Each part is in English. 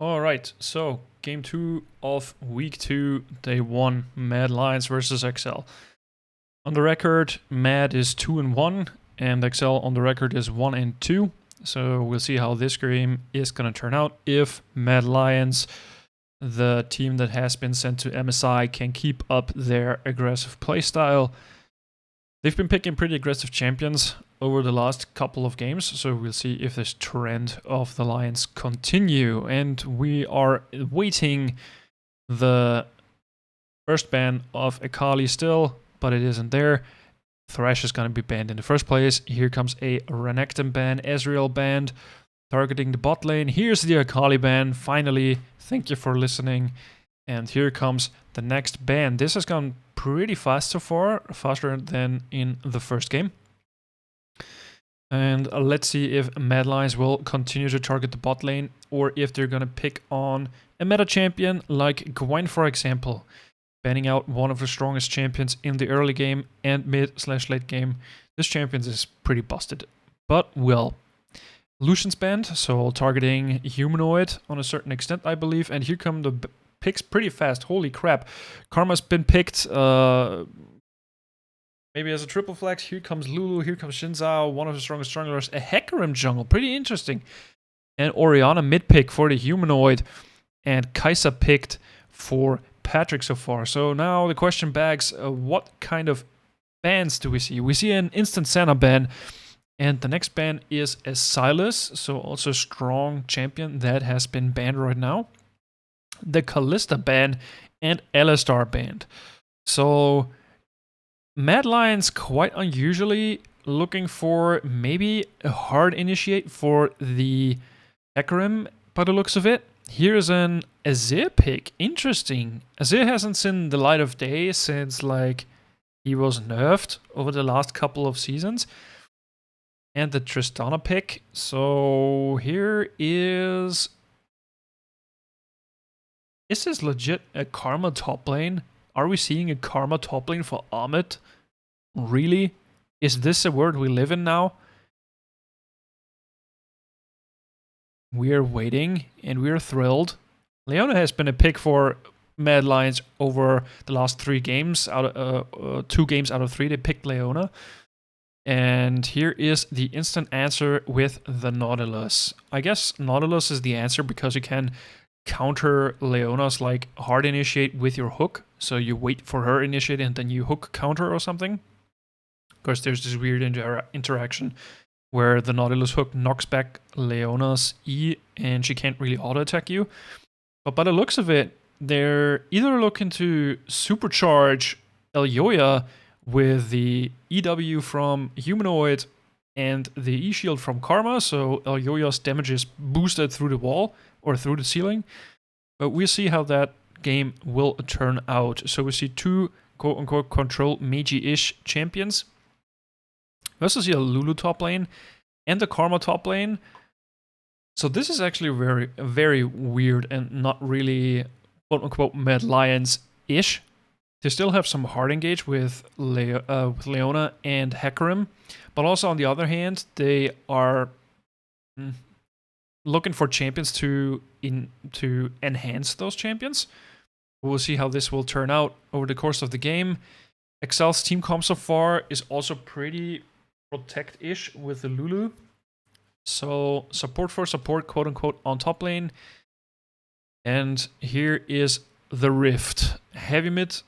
All right, so game 2 of week 2, day 1, Mad Lions versus XL. On the record, Mad is 2-1, and XL on the record is 1-2. So we'll see how this game is going to turn out. If Mad Lions, the team that has been sent to MSI, can keep up their aggressive playstyle. They've been picking pretty aggressive champions over the last couple of games, so we'll see if this trend of the Lions continue. And we are waiting the first ban of Akali still, but it isn't there. Thresh is going to be banned in the first place. Here comes a Renekton ban, Ezreal banned, targeting the bot lane. Here's the Akali ban, finally. Thank you for listening. And here comes the next ban. This has gone pretty fast so far, faster than in the first game. And let's see if Mad Lions will continue to target the bot lane, or if they're going to pick on a meta champion like Gwen, for example. Banning out one of the strongest champions in the early game and mid/late game. This champion is pretty busted. But, well, Lucian's banned, so targeting Humanoid on a certain extent, I believe. And here come the picks pretty fast. Holy crap. Karma's been picked maybe as a triple flex. Here comes Lulu, here comes Shinzao, one of the strongest junglers. A Hecarim jungle, pretty interesting. And Orianna mid pick for the Humanoid. And Kai'Sa picked for Patrick so far. So now the question begs, what kind of bans do we see? We see an instant Senna ban. And the next ban is a Sylas, so also a strong champion that has been banned right now. The Kalista ban and Alistar banned. So Mad Lions quite unusually looking for maybe a hard initiate for the Hecarim by the looks of it. Here's an Azir pick. Interesting. Azir hasn't seen the light of day since he was nerfed over the last couple of seasons. And the Tristana pick. So here is this legit a Karma top lane? Are we seeing a Karma top lane for Amit? Really? Is this a world we live in now? We're waiting and we're thrilled. Leona has been a pick for Mad Lions over the last 3 games. 2 games out of 3 they picked Leona. And here is the instant answer with the Nautilus. I guess Nautilus is the answer because you can counter Leona's hard initiate with your hook. So you wait for her initiate and then you hook counter or something. Of course, there's this weird interaction where the Nautilus hook knocks back Leona's E and she can't really auto attack you. But by the looks of it, they're either looking to supercharge Elyoya with the EW from Humanoid and the E-Shield from Karma, so Elyoya's damage is boosted through the wall or through the ceiling. But we'll see how that game will turn out. So we see 2 quote-unquote control Meiji-ish champions. We also see a Lulu top lane and the Karma top lane. So this is actually very, very weird and not really quote-unquote Mad Lions-ish. They still have some hard engage with Leona and Hecarim, but also on the other hand, they are looking for champions to enhance those champions. We'll see how this will turn out over the course of the game. XL's team comp so far is also pretty protect-ish with the Lulu. So support for support, quote-unquote, on top lane. And here is the Rift. Heavy mid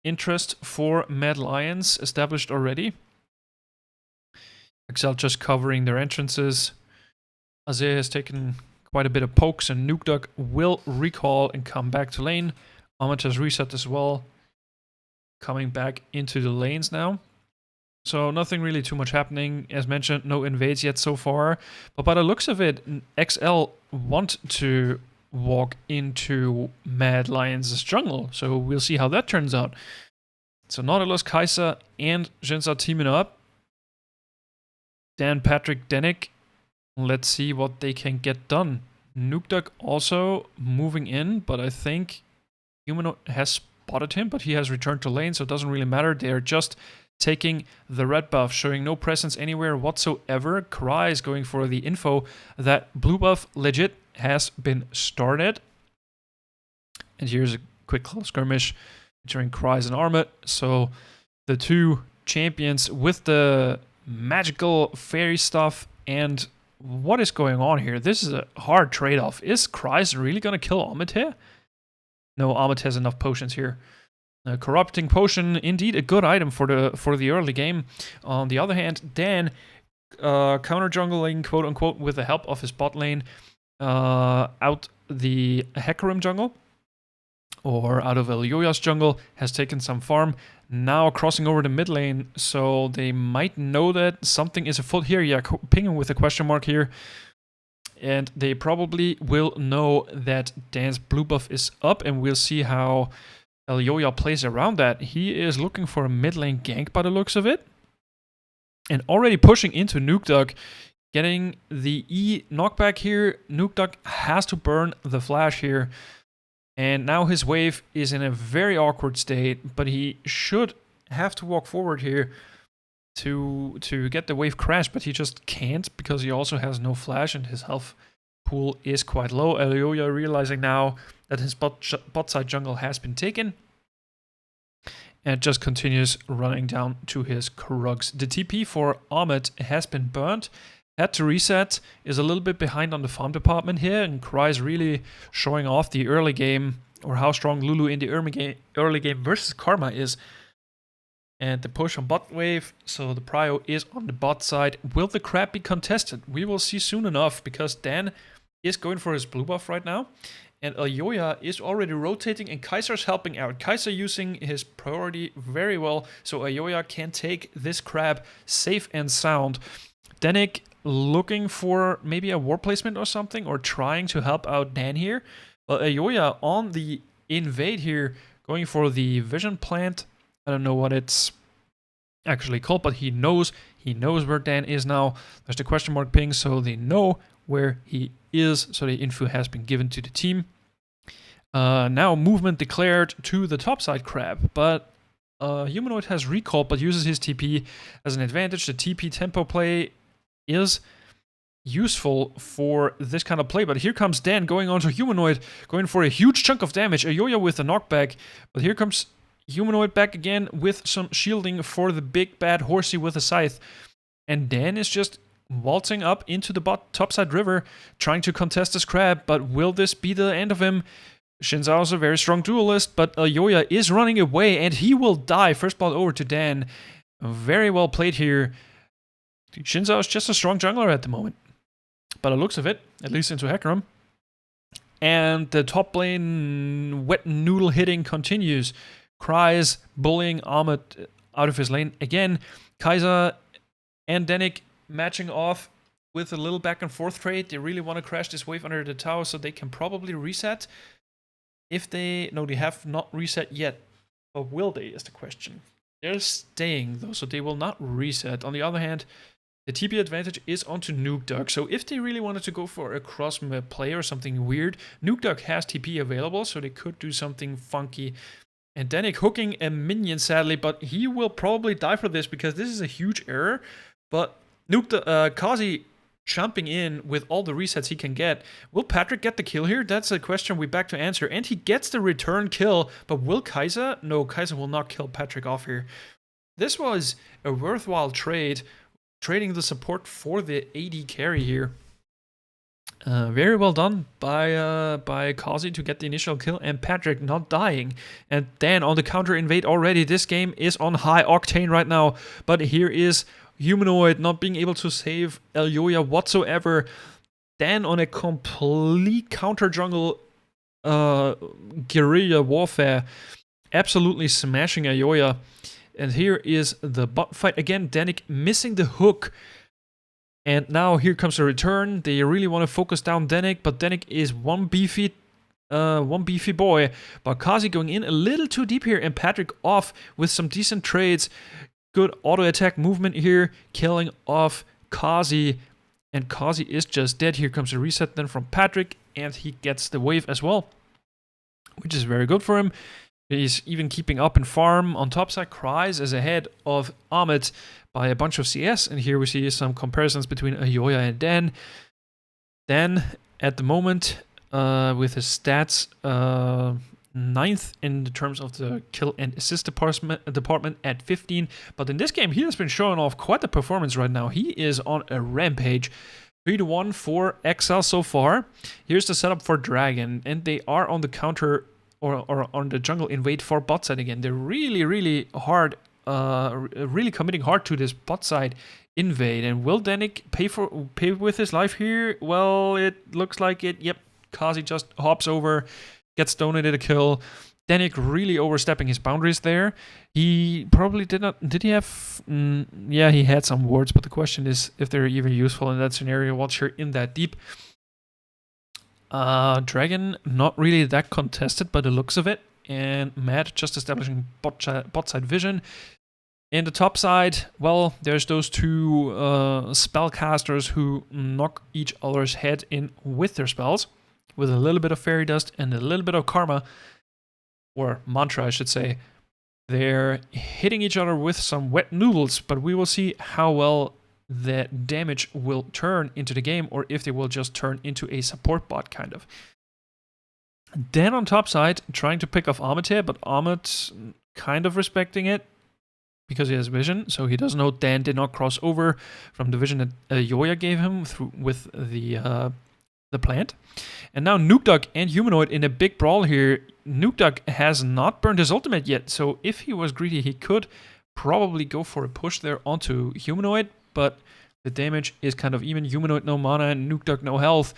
interest for Mad Lions established already. XL just covering their entrances. Azir has taken quite a bit of pokes, and Nukeduck will recall and come back to lane. Amit has reset as well. Coming back into the lanes now. So nothing really too much happening. As mentioned, no invades yet so far. But by the looks of it, XL want to walk into Mad Lions' jungle. So we'll see how that turns out. So Nautilus, Kai'Sa, and Jinza teaming up. Dan, Patrick, Denik. Let's see what they can get done. Nukeduck also moving in, but I think Humanoid has spotted him, but he has returned to lane, so it doesn't really matter. They're just taking the red buff, showing no presence anywhere whatsoever. Cry is going for the info that blue buff legit has been started. And here's a quick close skirmish featuring Cries and Armut. So the two champions with the magical fairy stuff. And what is going on here? This is a hard trade-off. Is Cries really going to kill Armut here? No, Armut has enough potions here. Corrupting potion, indeed a good item for the early game. On the other hand, Dan counter jungling, quote unquote, with the help of his bot lane out the Hecarim jungle, or out of Elyoya's jungle, has taken some farm. Now crossing over the mid lane, so they might know that something is afoot here. Yeah, pinging with a question mark here. And they probably will know that Dan's blue buff is up, and we'll see how Elyoya plays around that. He is looking for a mid lane gank by the looks of it. And already pushing into Nukeduck, getting the E knockback here. Nukeduck has to burn the flash here. And now his wave is in a very awkward state, but he should have to walk forward here to get the wave crashed, but he just can't because he also has no flash and his health pool is quite low. Elyoya realizing now that his bot side jungle has been taken and just continues running down to his Krugs. The TP for Armut has been burnt, had to reset, is a little bit behind on the farm department here, and Cries really showing off the early game, or how strong Lulu in the early game versus Karma is. And the push on bot wave, so the prio is on the bot side. Will the crab be contested? We will see soon enough, because Dan is going for his blue buff right now. And Elyoya is already rotating, and Kaiser's helping out. Kaiser using his priority very well, so Elyoya can take this crab safe and sound. Danik looking for maybe a war placement or something, or trying to help out Dan here. Elyoya on the invade here, going for the vision plant. I don't know what it's actually called, but he knows where Dan is now. There's the question mark ping, so they know where he is. So the info has been given to the team. Now movement declared to the topside crab, but Humanoid has recall, but uses his TP as an advantage. The TP tempo play is useful for this kind of play, but here comes Dan going on to Humanoid, going for a huge chunk of damage. Elyoya with a knockback, but here comes Humanoid back again with some shielding for the big bad horsey with a scythe. And Dan is just waltzing up into the topside river, trying to contest this crab, but will this be the end of him? Shinzao is a very strong duelist, but Elyoya is running away, and he will die. First blood over to Dan. Very well played here. Shinzao is just a strong jungler at the moment. By the looks of it, at least into Hecarim. And the top lane wet noodle hitting continues. Cries bullying Armut out of his lane again. Kaiser and Danik matching off with a little back and forth trade. They really want to crash this wave under the tower so they can probably reset. If they... No, they have not reset yet. But will they is the question. They're staying though, so they will not reset. On the other hand, the TP advantage is onto Nukeduck. So if they really wanted to go for a cross-map play or something weird, Nukeduck has TP available, so they could do something funky. And Danik hooking a minion, sadly, but he will probably die for this because this is a huge error. But Kazi jumping in with all the resets he can get. Will Patrick get the kill here? That's a question we back to answer. And he gets the return kill, but will Kaiser? No, Kaiser will not kill Patrick off here. This was a worthwhile trade, trading the support for the AD carry here. Very well done by Kazi to get the initial kill, and Patrick not dying. And Dan on the counter invade already. This game is on high octane right now, but here is Humanoid not being able to save Elyoya whatsoever. Dan on a complete counter jungle guerrilla warfare, absolutely smashing Elyoya. And here is the bot fight again. Danik missing the hook. And now here comes the return. They really want to focus down Danik, but Danik is one beefy boy. But Kazi going in a little too deep here, and Patrick off with some decent trades. Good auto attack movement here, killing off Kazi. And Kazi is just dead. Here comes a reset then from Patrick, and he gets the wave as well, which is very good for him. He's even keeping up in farm. On top side, Cries is ahead of Armut by a bunch of CS. And here we see some comparisons between Elyoya and Dan. Dan at the moment with his stats 9th in the terms of the kill and assist department at 15. But in this game, he has been showing off quite a performance right now. He is on a rampage. 3-1 for XL so far. Here's the setup for Dragon, and they are on the counter or on the jungle invade for bot side again. They're really hard, really committing hard to this bot side invade. And will Danik pay with his life here? Well, it looks like it. Yep, Kazi just hops over, gets donated a kill. Danik really overstepping his boundaries there. He probably did not. Did he have? Yeah, he had some wards, but the question is if they're even useful in that scenario once you're in that deep. Dragon not really that contested by the looks of it, and Matt just establishing bot side vision. In the top side, well, there's those two spellcasters who knock each other's head in with their spells, with a little bit of fairy dust and a little bit of karma, or mantra I should say. They're hitting each other with some wet noodles, but we will see how well that damage will turn into the game, or if they will just turn into a support bot kind of. Dan on top side trying to pick off Ahmed here, but Ahmed kind of respecting it because he has vision, so he does know Dan did not cross over from the vision that Yoya gave him with the plant. And now Nukeduck and Humanoid in a big brawl here. Nukeduck has not burned his ultimate yet, so if he was greedy, he could probably go for a push there onto Humanoid, but the damage is kind of even. Humanoid no mana and Nukeduck no health,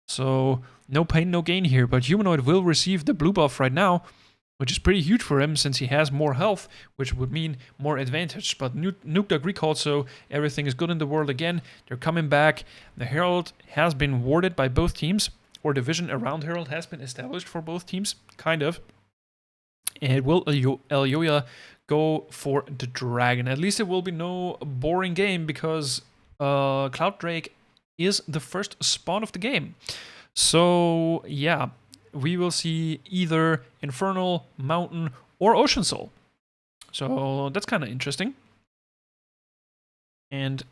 so no pain, no gain here. But Humanoid will receive the blue buff right now, which is pretty huge for him since he has more health, which would mean more advantage. But Nukeduck recalled, so everything is good in the world again. They're coming back. The Herald has been warded by both teams, or the vision around Herald has been established for both teams, kind of. And will Elyoya go for the Dragon? At least it will be no boring game, because Cloud Drake is the first spawn of the game. So yeah, we will see either Infernal, Mountain, or Ocean Soul. So that's kind of interesting. And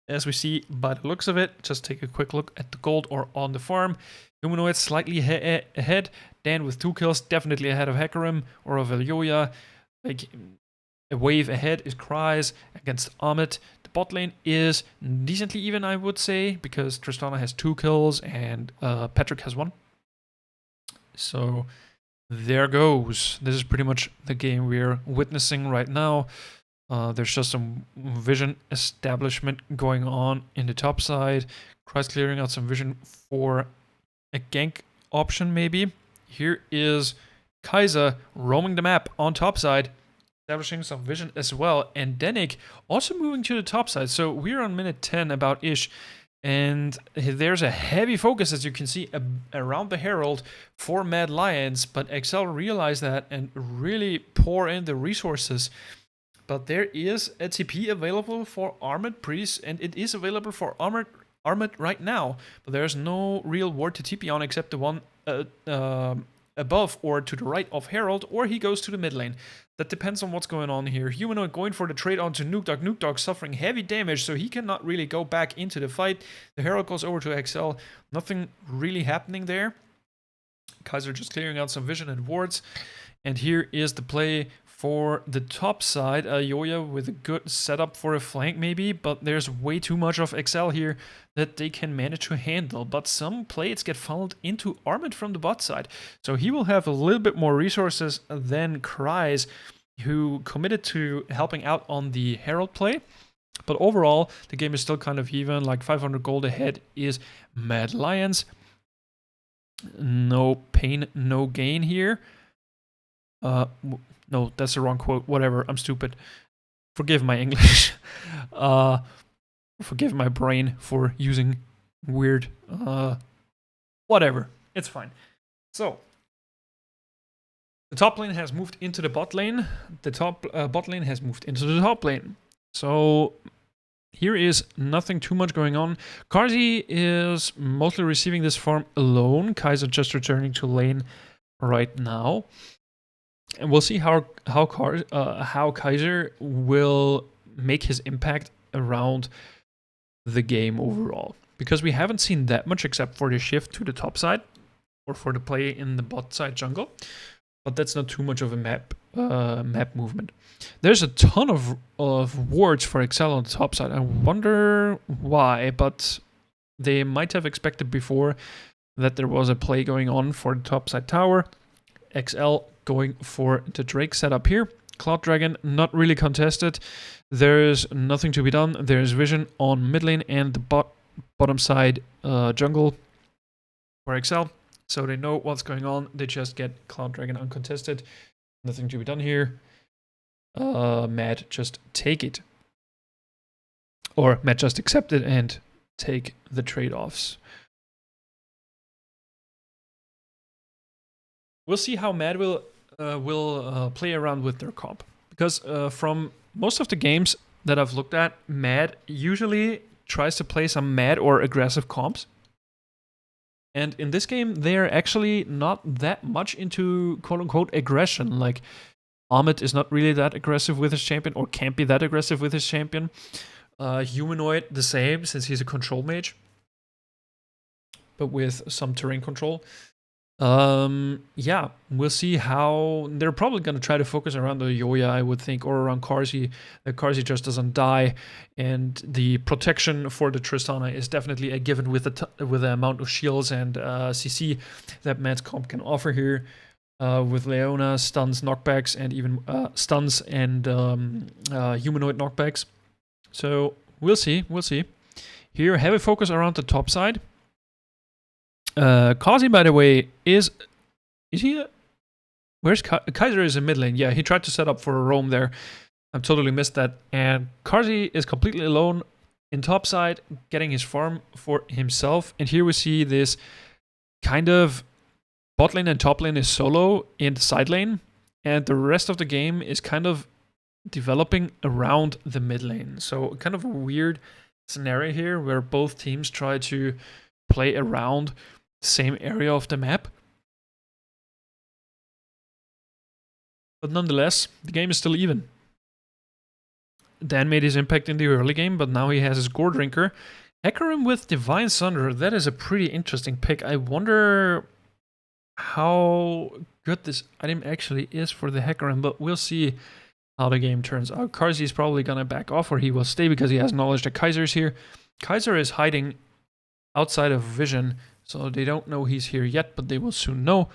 as we see by the looks of it, just take a quick look at the gold or on the farm. Humanoid slightly ahead. Dan with 2 kills, definitely ahead of Hecarim or of Elyoya. Like a wave ahead is Cries against Ahmed. The bot lane is decently even, I would say, because Tristana has 2 kills and Patrick has 1. So there goes. This is pretty much the game we're witnessing right now. There's just some vision establishment going on in the top side. Cries clearing out some vision for a gank option maybe. Here is Kaiser roaming the map on top side, establishing some vision as well. And Danik also moving to the top side. So we're on minute 10 about-ish. And there's a heavy focus, as you can see, around the Herald for Mad Lions. But XL realized that and really pour in the resources. But there is a TP available for Armored Priest, and it is available for Armored right now. But there's no real ward to TP on except the one above or to the right of Herald, or he goes to the mid lane. That depends on what's going on here. Humanoid going for the trade onto Nukeduck. Nukeduck suffering heavy damage, so he cannot really go back into the fight. The Herald goes over to XL. Nothing really happening there. Kaiser just clearing out some vision and wards. And here is the play for the top side. Yoya with a good setup for a flank maybe, but there's way too much of XL here that they can manage to handle. But some plates get funneled into Armid from the bot side. So he will have a little bit more resources than Cries, who committed to helping out on the Herald play. But overall, the game is still kind of even, like 500 gold ahead is Mad Lions. No pain, no gain here. No, that's the wrong quote. Whatever, I'm stupid. Forgive my English. Forgive my brain for using weird... whatever, it's fine. So, the top lane has moved into the bot lane. The top bot lane has moved into the top lane. So, here is nothing too much going on. Karzi is mostly receiving this farm alone. Kaiser just returning to lane right now. And we'll see how Kaiser will make his impact around the game overall. because we haven't seen that much except for the shift to the top side or for the play in the bot side jungle. But that's not too much of a map movement. There's a ton of wards for Excel on the top side. I wonder why, but they might have expected before that there was a play going on for the top side tower. XL going for the Drake setup here. Cloud Dragon not really contested. There's nothing to be done. There's vision on mid lane and the bottom side jungle for XL. So they know what's going on. They just get Cloud Dragon uncontested. Nothing to be done here. Mad just take it. Or Mad just accept it and take the trade-offs. We'll see how Mad will play around with their comp. Because from most of the games that I've looked at, Mad usually tries to play some mad or aggressive comps. And in this game, they're actually not that much into quote-unquote aggression. Like, Ahmed is not really that aggressive with his champion, or can't be that aggressive with his champion. Humanoid, the same, since he's a control mage. But with some terrain control. Yeah, we'll see how... They're probably going to try to focus around the Yoya, I would think, or around Carzzy. That Carzzy just doesn't die, and the protection for the Tristana is definitely a given with the amount of shields and CC that Mad's comp can offer here. With Leona, stuns, knockbacks, and even stuns and humanoid knockbacks. So we'll see. Here, heavy focus around the top side. Carzzy, by the way, is he? Where's Kaiser? Is in mid lane. Yeah, he tried to set up for a roam there. I totally missed that. And Carzzy is completely alone in top side, getting his farm for himself. And here we see this kind of bot lane and top lane is solo in the side lane, and the rest of the game is kind of developing around the mid lane. So kind of a weird scenario here where both teams try to play around the same area of the map. But nonetheless, the game is still even. Dan made his impact in the early game, but now he has his Gore Drinker. Hecarim with Divine Sunder, that is a pretty interesting pick. I wonder how good this item actually is for the Hecarim, but we'll see how the game turns out. Carzzy is probably going to back off, or he will stay because he has knowledge that Kaiser's here. Kaiser is hiding outside of vision, so they don't know he's here yet, but they will soon know.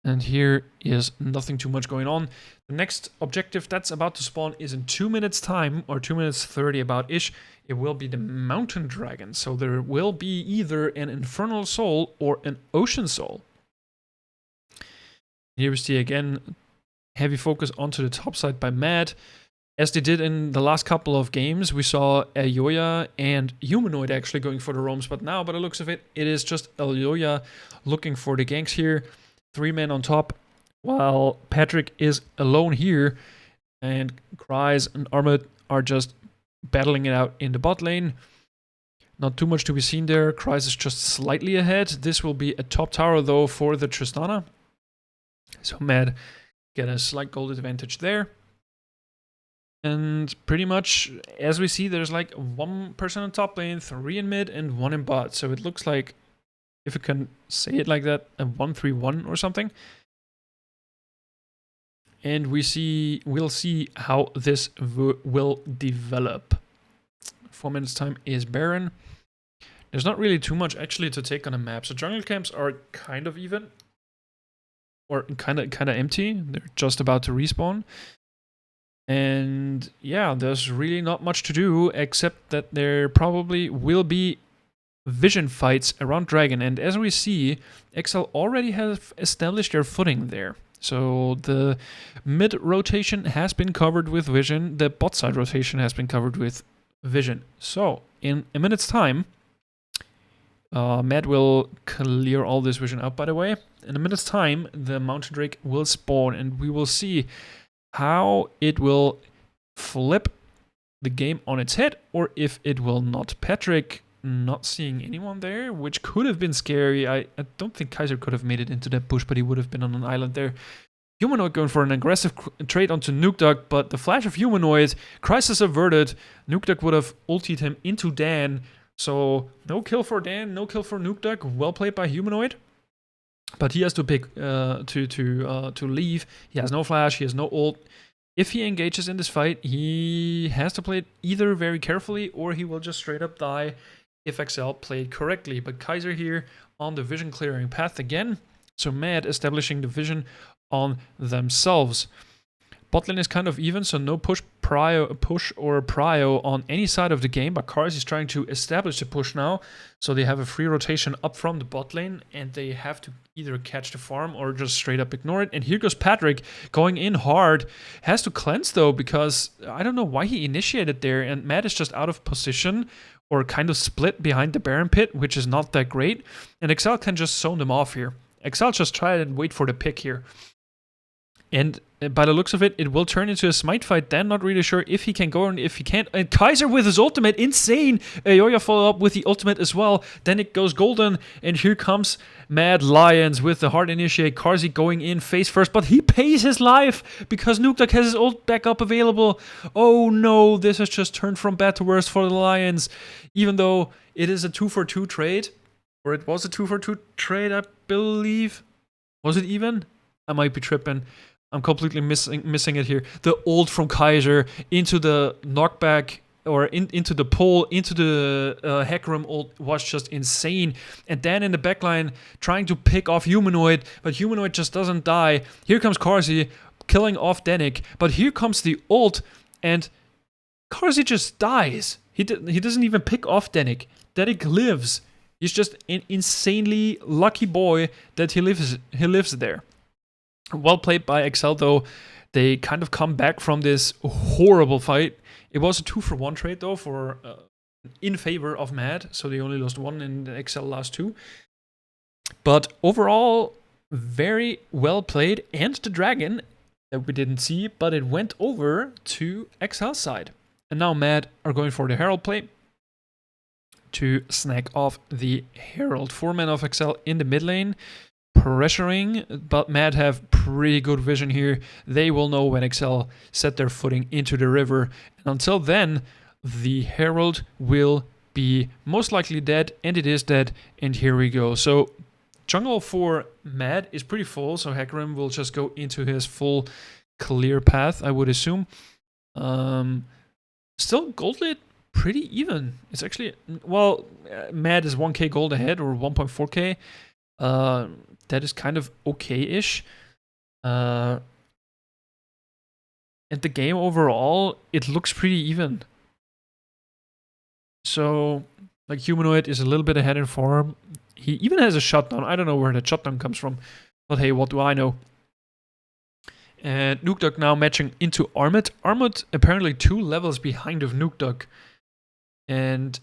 And here is nothing too much going on. The next objective that's about to spawn is in 2 minutes time, or 2 minutes 30 about-ish. It will be the Mountain Dragon. So there will be either an Infernal Soul or an Ocean Soul. Here we see again heavy focus onto the top side by Mad. As they did in the last couple of games, we saw Elyoya and Humanoid actually going for the roams. But now, by the looks of it, it is just Elyoya looking for the ganks here. 3 men on top, while Patrick is alone here, and Cries and Armut are just battling it out in the bot lane. Not too much to be seen there. Cries is just slightly ahead. This will be a top tower, though, for the Tristana. So Mad get a slight gold advantage there. And pretty much, as we see, there's like 1 person on top lane, 3 in mid, and 1 in bot. So it looks like, if you can say it like that, a 1-3-1 or something. And we'll see how this will develop. 4 minutes time is Baron. There's not really too much actually to take on a map. So jungle camps are kind of even, or kind of empty. They're just about to respawn. And yeah, there's really not much to do except that there probably will be vision fights around Dragon, and as we see, XL already have established their footing there. So the mid rotation has been covered with vision, the bot side rotation has been covered with vision. So in a minute's time, Mad will clear all this vision up, by the way. In a minute's time, the Mountain Drake will spawn, and we will see how it will flip the game on its head, or if it will not. Patrick not seeing anyone there, which could have been scary. I don't think Kaiser could have made it into that bush, but he would have been on an island there. Humanoid going for an aggressive trade onto Nukeduck, but the flash of Humanoid, crisis averted. Nukeduck would have ultied him into Dan, So no kill for Dan, no kill for Nukeduck. Well played by Humanoid. But he has to pick to leave. He has no flash. He has no ult. If he engages in this fight, he has to play it either very carefully or he will just straight up die if XL played correctly. But Kaiser here on the vision clearing path again. So Mad establishing the vision on themselves. Botlane is kind of even, so no push or prio on any side of the game, but Cars is trying to establish the push now, so they have a free rotation up from the bot lane, and they have to either catch the farm or just straight up ignore it. And here goes Patrick going in hard. Has to cleanse though, because I don't know why he initiated there, and Matt is just out of position or kind of split behind the Baron pit, which is not that great, and XL can just zone them off here. XL just try and wait for the pick here. And by the looks of it, it will turn into a smite fight. Dan not really sure if he can go and if he can't. And Kaiser with his ultimate, insane. Yoya follow up with the ultimate as well. Then it goes golden, and here comes Mad Lions with the hard initiate. Karzi going in face first, but he pays his life because Nukeduck has his ult back up available. Oh no, this has just turned from bad to worse for the Lions. Even though it is a 2-for-2 trade, or it was a 2-for-2 trade, I believe. Was it even? I might be tripping. I'm completely missing it here. The ult from Kaiser into the knockback or into the pull, into the Hecarim ult was just insane. And then in the backline, trying to pick off Humanoid, but Humanoid just doesn't die. Here comes Karzi killing off Danik, but here comes the ult, and Karzi just dies. He doesn't even pick off Danik. Danik lives. He's just an insanely lucky boy that he lives there. Well played by XL though. They kind of come back from this horrible fight. It was a 2-for-1 trade though, for in favor of Mad, so they only lost 1 and the XL lost 2. But overall, very well played, and the dragon that we didn't see, but it went over to XL's side. And now Mad are going for the Herald play to snag off the Herald. 4-man of XL in the mid lane. Pressuring, but Mad have pretty good vision here. They will know when XL set their footing into the river. And until then, the Herald will be most likely dead, and it is dead. And here we go. So jungle for Mad is pretty full, so Hecarim will just go into his full clear path, I would assume. Still gold lead pretty even. It's actually, well, Mad is 1k gold ahead, or 1.4k. That is kind of okay-ish. And the game overall, it looks pretty even. So, like, Humanoid is a little bit ahead in form. He even has a shutdown. I don't know where that shutdown comes from. But hey, what do I know? And Nukeduck now matching into Armut. Armut apparently 2 levels behind of Nukeduck. And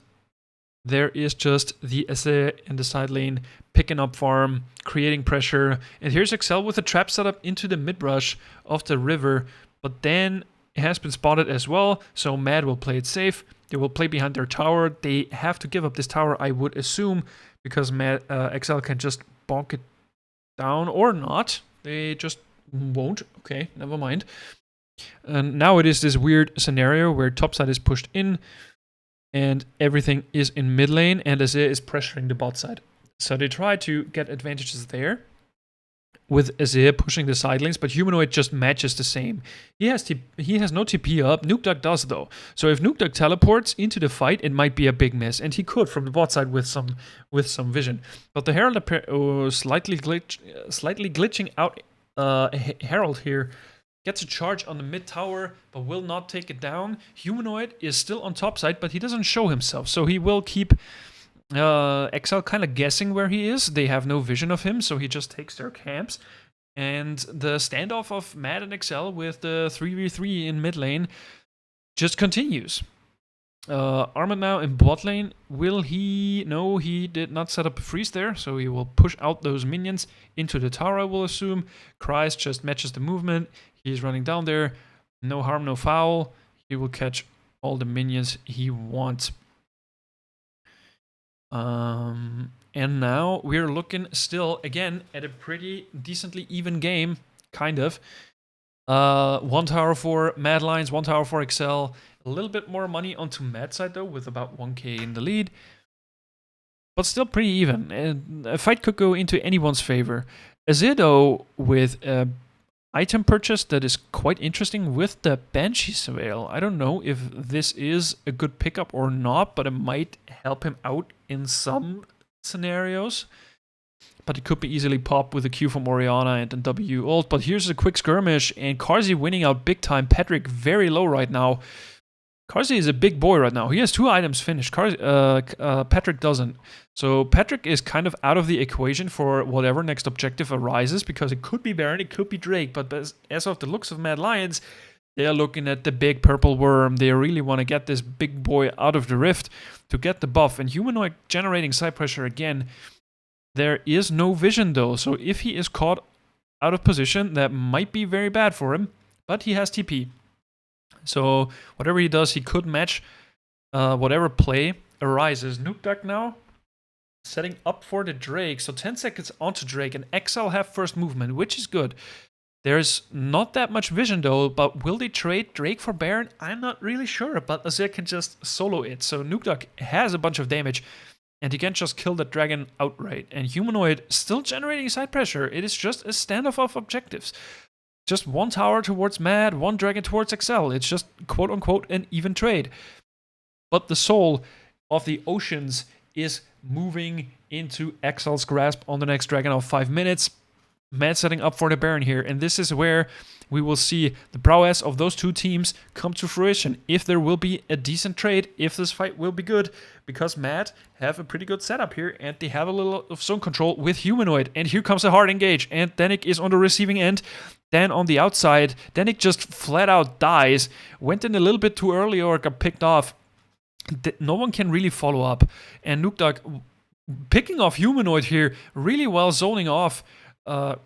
there is just the SA in the side lane picking up farm, creating pressure. And here's XL with a trap setup into the mid-brush of the river. But then it has been spotted as well, so Mad will play it safe. They will play behind their tower. They have to give up this tower, I would assume, because XL can just bonk it down or not. They just won't. Okay, never mind. And now it is this weird scenario where topside is pushed in, and everything is in mid lane, and Azir is pressuring the bot side. So they try to get advantages there with Azir pushing the side lanes, but Humanoid just matches the same. He has no TP up. Nukeduck does though. So if Nukeduck teleports into the fight, it might be a big miss, and he could from the bot side with some vision. But the Herald slightly glitching out. Herald here gets a charge on the mid tower, but will not take it down. Humanoid is still on top side, but he doesn't show himself, so he will keep XL kind of guessing where he is. They have no vision of him, so he just takes their camps. And the standoff of Mad and XL with the 3v3 in mid lane just continues. Armut now in bot lane. Will he? No, he did not set up a freeze there, so he will push out those minions into the tower, I will assume. Christ just matches the movement. He's running down there. No harm, no foul. He will catch all the minions he wants. And now we're looking still, again, at a pretty decently even game, kind of. 1 tower for Mad Lions, 1 tower for XL. A little bit more money onto Mad side, though, with about 1k in the lead. but still pretty even. And a fight could go into anyone's favor. Azido with a item purchase that is quite interesting with the Banshee Surveil. I don't know if this is a good pickup or not, but it might help him out in some scenarios. But it could be easily popped with a Q from Oriana and then W ult. But here's a quick skirmish, and Carzzy winning out big time. Patrick very low right now. Carzzy is a big boy right now. He has 2 items finished. Patrick doesn't. So Patrick is kind of out of the equation for whatever next objective arises, because it could be Baron, it could be Drake. But as of the looks of Mad Lions, they are looking at the big purple worm. They really want to get this big boy out of the rift to get the buff. And Humanoid generating side pressure again. There is no vision though, so if he is caught out of position, that might be very bad for him, but he has TP. So whatever he does, he could match whatever play arises. Nuke Duck now setting up for the Drake, so 10 seconds onto Drake, and XL have first movement, which is good. There's not that much vision though, but will they trade Drake for Baron? I'm not really sure, but Azir can just solo it, so Nuke Duck has a bunch of damage. And he can just kill the dragon outright. And Humanoid still generating side pressure. It is just a standoff of objectives. Just 1 tower towards Mad, 1 dragon towards XL. It's just quote-unquote an even trade. But the soul of the oceans is moving into XL's grasp on the next dragon of 5 minutes. Mad setting up for the Baron here. And this is where we will see the prowess of those 2 teams come to fruition. If there will be a decent trade, if this fight will be good, because Mad have a pretty good setup here, and they have a little of zone control with Humanoid. And here comes a hard engage, and Danik is on the receiving end. Dan on the outside. Danik just flat out dies. Went in a little bit too early or got picked off. No one can really follow up. And Nuke Duck picking off Humanoid here, really well zoning off.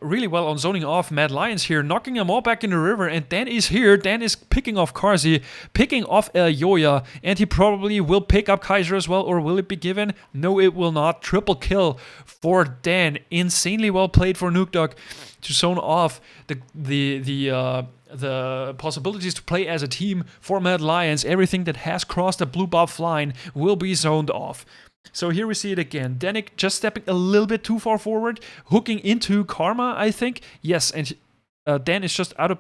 Really well on zoning off Mad Lions here, knocking them all back in the river, and Dan is here. Dan is picking off Carzzy, picking off Yoya, and he probably will pick up Kaiser as well, or will it be given? No, it will not. Triple kill for Dan. Insanely well played for Nuke Duck to zone off the possibilities to play as a team for Mad Lions. Everything that has crossed the blue buff line will be zoned off. So here we see it again. Danik just stepping a little bit too far forward, hooking into Karma, I think. Yes, and Dan is just out of,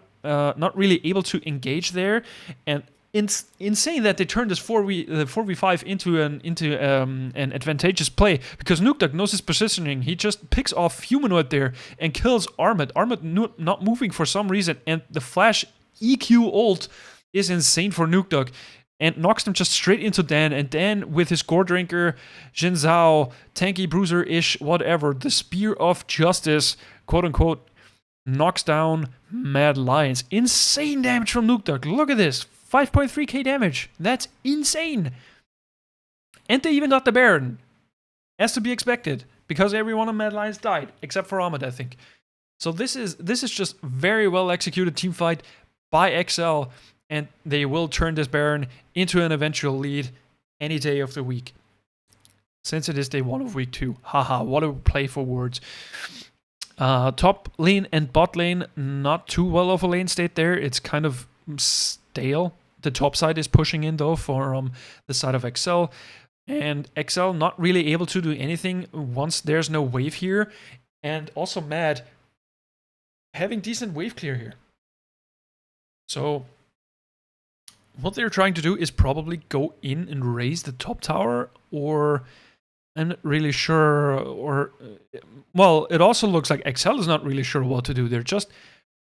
not really able to engage there. And in saying that, they turned this 4v5 into an advantageous play, because Nuke Duck knows his positioning. He just picks off Humanoid there and kills Armid. Armid not moving for some reason, and the flash EQ ult is insane for Nuke Duck. And knocks them just straight into Dan. And Dan, with his Gore Drinker, Jin Zhao, Tanky Bruiser-ish, whatever, the Spear of Justice, quote-unquote, knocks down Mad Lions. Insane damage from Nuke Duck. Look at this. 5.3k damage. That's insane. And they even got the Baron. As to be expected. Because every one of Mad Lions died. Except for Ahmed, I think. So this is just very well executed team fight by XL. And they will turn this Baron into an eventual lead any day of the week. Since it is day 1 of week 2. Haha, what a play for words. Top lane and bot lane, not too well of a lane state there. It's kind of stale. The top side is pushing in though from the side of XL. And XL not really able to do anything once there's no wave here. And also Mad having decent wave clear here. So what they're trying to do is probably go in and raise the top tower, or I'm not really sure, or well, it also looks like XL is not really sure what to do. They're just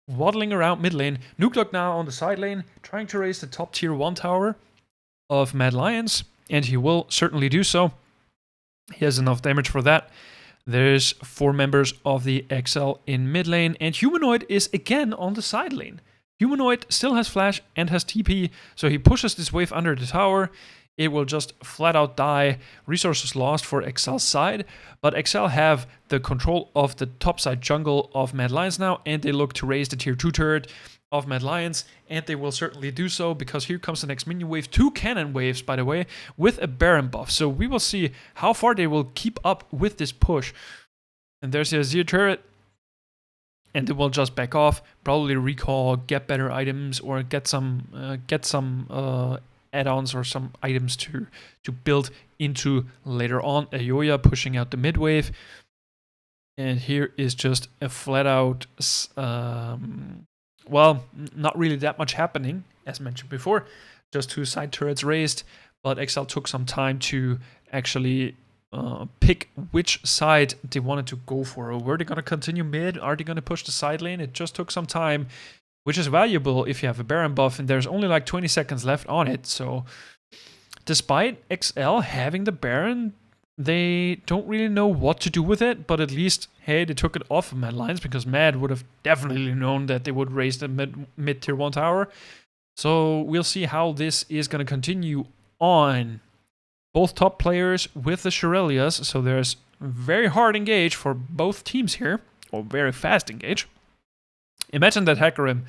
waddling around mid lane. Nuke Duck now on the side lane, trying to raise the top tier 1 tower of Mad Lions, and he will certainly do so. He has enough damage for that. There's 4 members of the XL in mid lane, and Humanoid is again on the side lane. Humanoid still has flash and has TP, so he pushes this wave under the tower. It will just flat out die. Resources lost for XL's side, but XL have the control of the top side jungle of Mad Lions now, and they look to raise the tier 2 turret of Mad Lions, and they will certainly do so, because here comes the next minion wave. 2 cannon waves, by the way, with a Baron buff. So we will see how far they will keep up with this push. And there's the Azir turret. And they will just back off, probably recall, get better items, or get some add-ons or some items to build into later on. Ayoya pushing out the mid wave. And here is just a flat out, well, not really that much happening, as mentioned before. Just 2 side turrets raised, but XL took some time to actually pick which side they wanted to go for. Were they going to continue mid? Are they going to push the side lane? It just took some time, which is valuable if you have a Baron buff, and there's only like 20 seconds left on it. So despite XL having the Baron, they don't really know what to do with it, but at least, hey, they took it off of Mad Lions, because Mad would have definitely known that they would raise the mid tier 1 tower. So we'll see how this is going to continue on. Both top players with the Shurelias, so there's very hard engage for both teams here, or very fast engage. Imagine that Hecarim,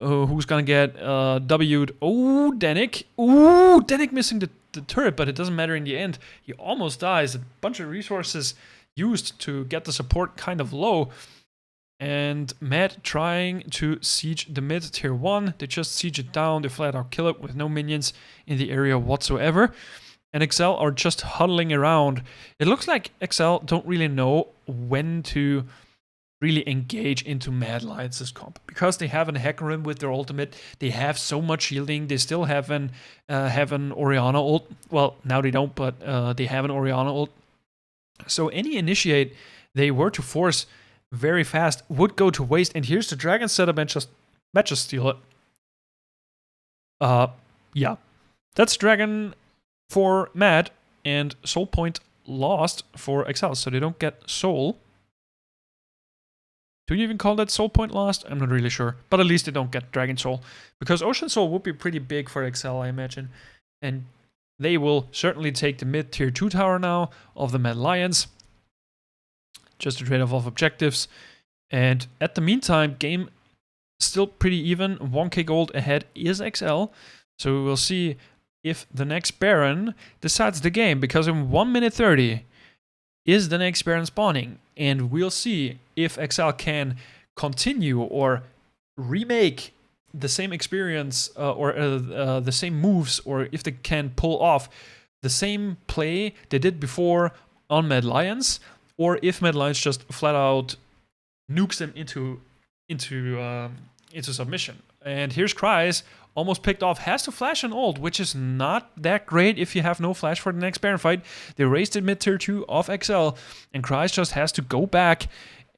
who's going to get W'd. Oh, Danik. Ooh, Danik missing the turret, but it doesn't matter in the end. He almost dies. A bunch of resources used to get the support kind of low. And Mad trying to siege the mid tier 1. They just siege it down. They flat out kill it with no minions in the area whatsoever. And XL are just huddling around. It looks like XL don't really know when to really engage into Mad Lions' comp, because they have an Hecarim with their ultimate. They have so much shielding. They still have an Orianna ult. Well, now they don't, but they have an Orianna ult. So any initiate they were to force very fast would go to waste. And here's the dragon setup, and might just steal it. Yeah, that's dragon for Mad, and soul point lost for XL, so they don't get soul. Do you even call that soul point lost? I'm not really sure, but at least they don't get dragon soul, because ocean soul would be pretty big for XL, I imagine. And they will certainly take the mid tier 2 tower now of the Mad Lions, just to trade off objectives. And at the meantime, game still pretty even. 1k gold ahead is XL, so we will see if the next Baron decides the game, because in 1 minute 30 is the next Baron spawning, and we'll see if XL can continue or remake the same experience or the same moves, or if they can pull off the same play they did before on Mad Lions, or if Mad Lions just flat out nukes them into submission. And here's Kryze, almost picked off, has to flash an ult, which is not that great if you have no flash for the next Baron fight. They raised it mid tier 2 off XL, and Kryze just has to go back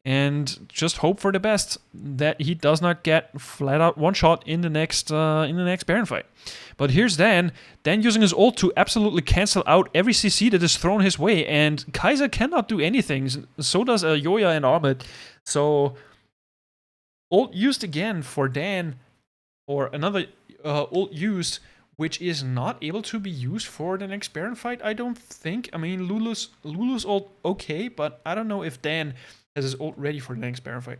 and just hope for the best that he does not get flat out one shot in the next Baron fight. But here's Dan using his ult to absolutely cancel out every CC that is thrown his way, and Kaiser cannot do anything. So does Yoya and Ahmed. So ult used again for Dan, or another ult used, which is not able to be used for the next Baron fight, I don't think. I mean, Lulu's ult okay, but I don't know if Dan has his ult ready for the next Baron fight.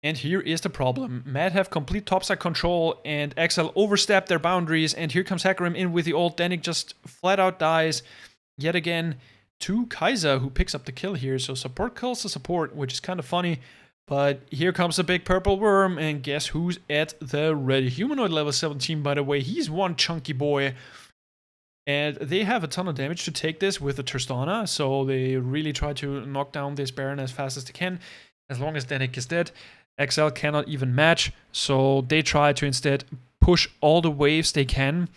And here is the problem. Mad have complete topside control, and XL overstepped their boundaries, and here comes Hecarim in with the ult. Danik just flat out dies yet again to Kaiser, who picks up the kill here. So support kills the support, which is kind of funny. But here comes a big purple worm, and guess who's at the ready? Humanoid level 17, by the way. He's one chunky boy. And they have a ton of damage to take this with the Tristana, so they really try to knock down this Baron as fast as they can. As long as Danik is dead, XL cannot even match, so they try to instead push all the waves they can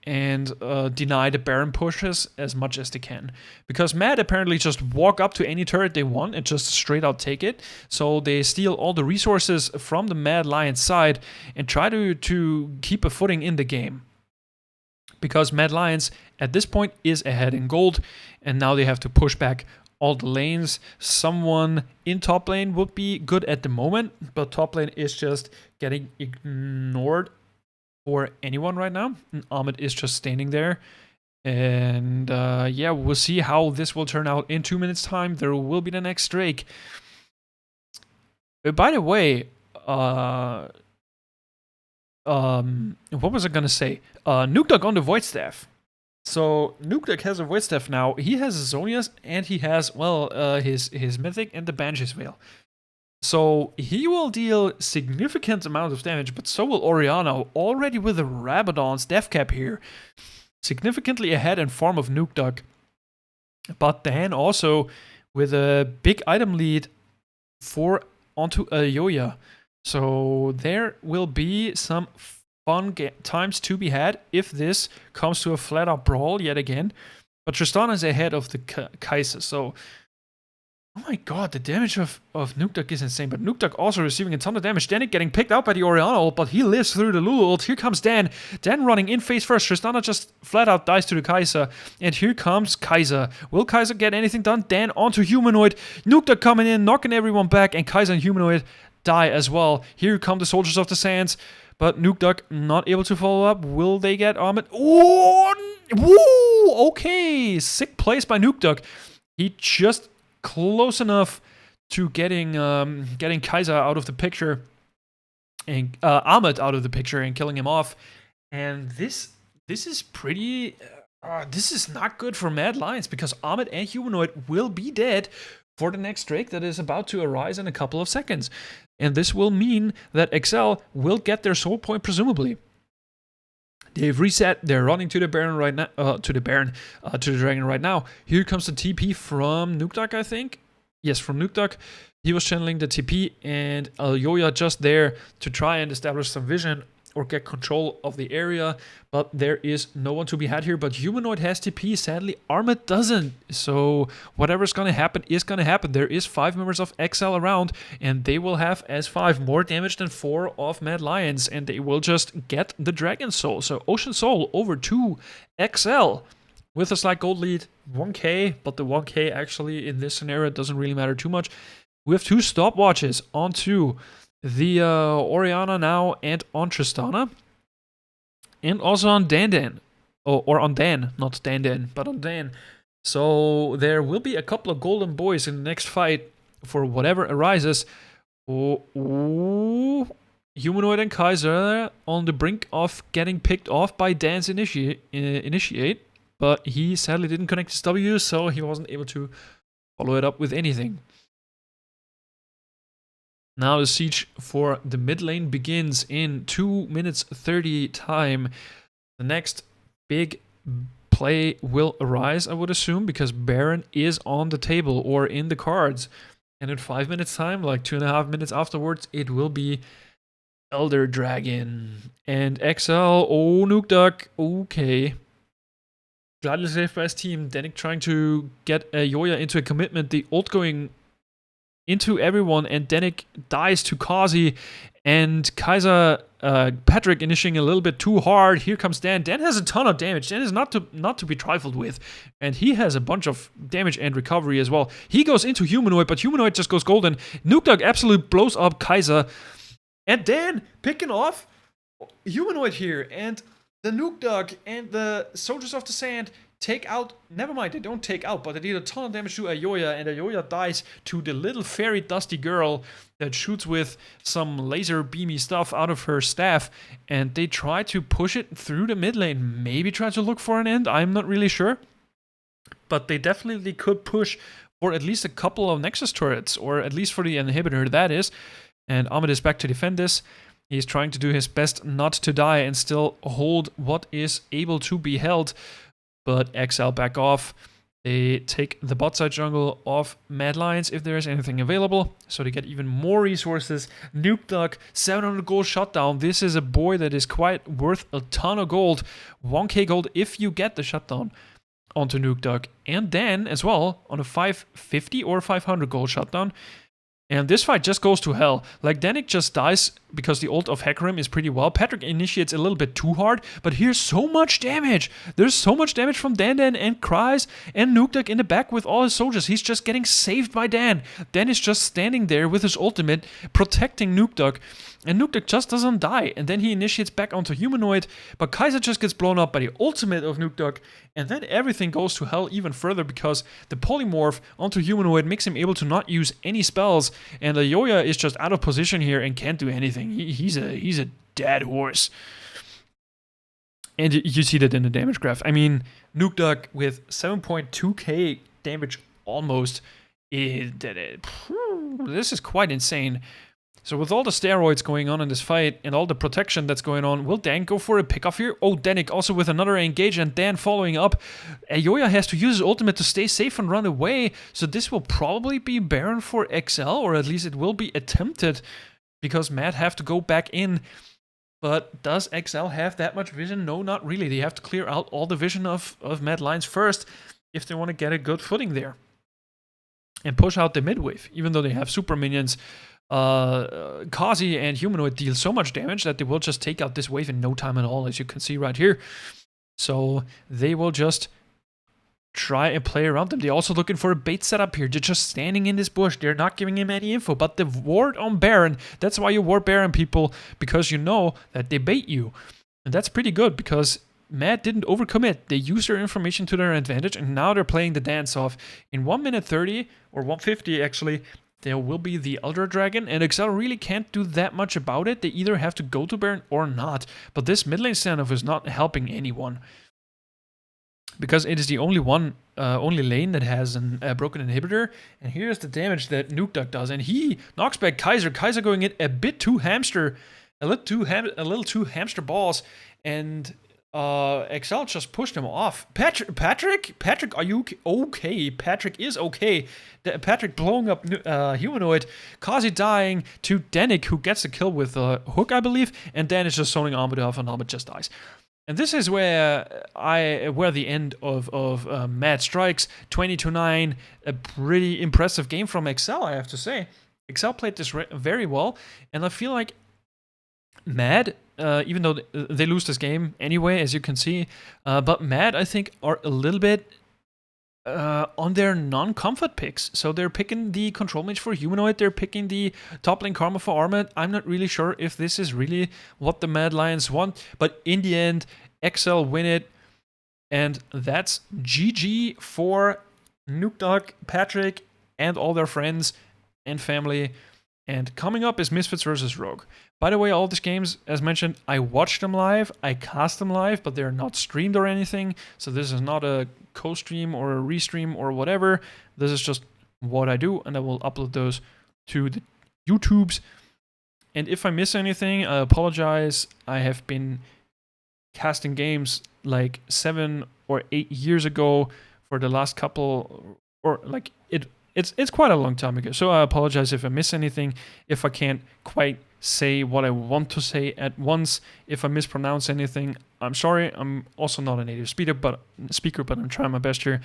and deny the Baron pushes as much as they can. Because Mad apparently just walk up to any turret they want and just straight out take it. So they steal all the resources from the Mad Lion side and try to keep a footing in the game. Because Mad Lions at this point is ahead in gold, and now they have to push back all the lanes. Someone in top lane would be good at the moment, but top lane is just getting ignored for anyone right now. And Ahmed is just standing there. And yeah, we'll see how this will turn out in 2 minutes time. There will be the next Drake. By the way, what was I gonna say? Nukeduck on the Void Staff. So Nukeduck has a Void Staff now. He has Zonia's, and he has, well, his Mythic and the Banshee's Veil. So he will deal significant amount of damage, but so will Oriana, already with the Rabadon's death cap here. Significantly ahead in form of Nuke Duck. But then also with a big item lead onto Yoya. So there will be some fun times to be had if this comes to a flat-out brawl yet again. But Tristana is ahead of the Kai'Sa, so oh my god, the damage of Nuke Duck is insane. But Nuke Duck also receiving a ton of damage. Danik getting picked out by the Oriana ult, but he lives through the Lulu ult. Here comes Dan. Dan running in face first. Tristana just flat out dies to the Kai'Sa. And here comes Kai'Sa. Will Kai'Sa get anything done? Dan onto Humanoid. Nuke Duck coming in, knocking everyone back. And Kai'Sa and Humanoid die as well. Here come the Soldiers of the Sands. But Nuke Duck not able to follow up. Will they get Ahmed? Oh, woo! Okay, sick place by Nuke Duck. He just close enough to getting Kai'Sa out of the picture and Ahmed out of the picture and killing him off. And this is pretty. This is not good for Mad Lions because Ahmed and Humanoid will be dead for the next Drake that is about to arise in a couple of seconds. And this will mean that XL will get their soul point, presumably. They've reset. They're running to the Baron right now. To the Dragon right now. Here comes the TP from Nuke Duck, I think. Yes, from Nuke Duck. He was channeling the TP, and Yoya just there to try and establish some vision or get control of the area. But there is no one to be had here. But Humanoid has TP. Sadly, Armid doesn't. So whatever's going to happen is going to happen. There is 5 members of XL around, and they will have as 5 more damage than 4 of Mad Lions, and they will just get the Dragon Soul. So Ocean Soul over to XL with a slight gold lead, 1k, but the 1k actually in this scenario doesn't really matter too much. We have 2 stopwatches onto the Oriana now and on Tristana. And also on Dan. Or on Dan, not Dan, but on Dan. So there will be a couple of golden boys in the next fight for whatever arises. Humanoid and Kai'Sa on the brink of getting picked off by Dan's initiate. But he sadly didn't connect his W, so he wasn't able to follow it up with anything. Now the siege for the mid lane begins in 2 minutes 30 time. The next big play will arise, I would assume, because Baron is on the table or in the cards. And in 5 minutes time, like 2.5 minutes afterwards, it will be Elder Dragon. And XL, oh, Nuke Duck, okay. Gladly saved by his team. Danik trying to get Yoya into a commitment. The ult going into everyone, and Danik dies to Kazi, and Kai'Sa, Patrick initiating a little bit too hard. Here comes Dan. Dan has a ton of damage. Dan is not to be trifled with, and he has a bunch of damage and recovery as well. He goes into Humanoid, but Humanoid just goes golden. Nuke Duck absolutely blows up Kai'Sa, and Dan picking off Humanoid here, and the Nuke Duck and the Soldiers of the Sand take out, never mind, they don't take out, but they did a ton of damage to Ayoya, and Ayoya dies to the little fairy dusty girl that shoots with some laser beamy stuff out of her staff, and they try to push it through the mid lane, maybe try to look for an end, I'm not really sure, but they definitely could push for at least a couple of Nexus turrets, or at least for the inhibitor, that is, and Ahmed is back to defend this. He's trying to do his best not to die and still hold what is able to be held. But XL back off. They take the bot side jungle of Mad Lions if there is anything available. So they get even more resources. Nuke Duck, 700 gold shutdown. This is a boy that is quite worth a ton of gold. 1k gold if you get the shutdown onto Nuke Duck. And then as well on a 550 or 500 gold shutdown. And this fight just goes to hell. Like, Danik just dies because the ult of Hecarim is pretty well. Patrick initiates a little bit too hard, but here's so much damage. There's so much damage from Dan and Kryze and Nuke Duck in the back with all his soldiers. He's just getting saved by Dan. Dan is just standing there with his ultimate, protecting Nuke Duck. And Nuke Duck just doesn't die. And then he initiates back onto Humanoid, but Kai'Sa just gets blown up by the ultimate of Nuke Duck. And then everything goes to hell even further because the polymorph onto Humanoid makes him able to not use any spells. And Ayoya is just out of position here and can't do anything. He's a dead horse. And you see that in the damage graph. I mean, Nuke Duck with 7.2k damage almost This is quite insane. So with all the steroids going on in this fight and all the protection that's going on, will Dan go for a pickoff here? Oh, Danik also with another engage and Dan following up. Ayoya has to use his ultimate to stay safe and run away. So this will probably be Baron for XL, or at least it will be attempted because Matt have to go back in. But does XL have that much vision? No, not really. They have to clear out all the vision of Mad Lions first if they want to get a good footing there. And push out the mid wave, even though they have super minions. Kazi and Humanoid deal so much damage that they will just take out this wave in no time at all, as you can see right here. So they will just try and play around them. They're also looking for a bait setup here. They're just standing in this bush. They're not giving him any info. But the ward on Baron, that's why you ward Baron, people, because you know that they bait you. And that's pretty good because Mad didn't overcommit. They used their information to their advantage, and now they're playing the dance off. In 1 minute 30, or 150 actually, there will be the Elder Dragon, and XL really can't do that much about it. They either have to go to Baron or not. But this mid lane standoff is not helping anyone, because it is the only lane that has a broken inhibitor. And here's the damage that Nukeduck does, and he knocks back Kaiser. Kaiser going in a bit too hamster, a little too hamster balls, and XL just pushed him off. Patrick, are you okay? Patrick is okay. Patrick blowing up Humanoid. Kazi dying to Danik, who gets the kill with a hook, I believe, and Dan is just zoning Armor off, and Armor just dies. And this is where the end of Mad strikes. 20-9, a pretty impressive game from XL, I have to say. XL played this very well, and I feel like Mad, even though they lose this game anyway, as you can see, but Mad, I think, are a little bit on their non-comfort picks. So they're picking the control mage for Humanoid, they're picking the top lane Karma for Armor. I'm not really sure if this is really what the Mad Lions want, but in the end, XL win it, and that's GG for Nukeduck, Patrick, and all their friends and family. And coming up is Misfits versus Rogue. By the way, all these games, as mentioned, I watched them live, I cast them live, but they're not streamed or anything. So this is not a co-stream or a restream or whatever. This is just what I do, and I will upload those to the YouTubes. And if I miss anything, I apologize. I have been casting games like 7 or 8 years ago for the last couple, or like it's quite a long time ago. So I apologize if I miss anything, if I can't quite say what I want to say at once. If I mispronounce anything, I'm sorry. I'm also not a native speaker, but I'm trying my best here.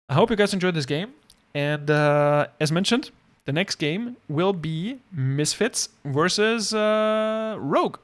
I hope you guys enjoyed this game. And as mentioned, the next game will be Misfits versus Rogue.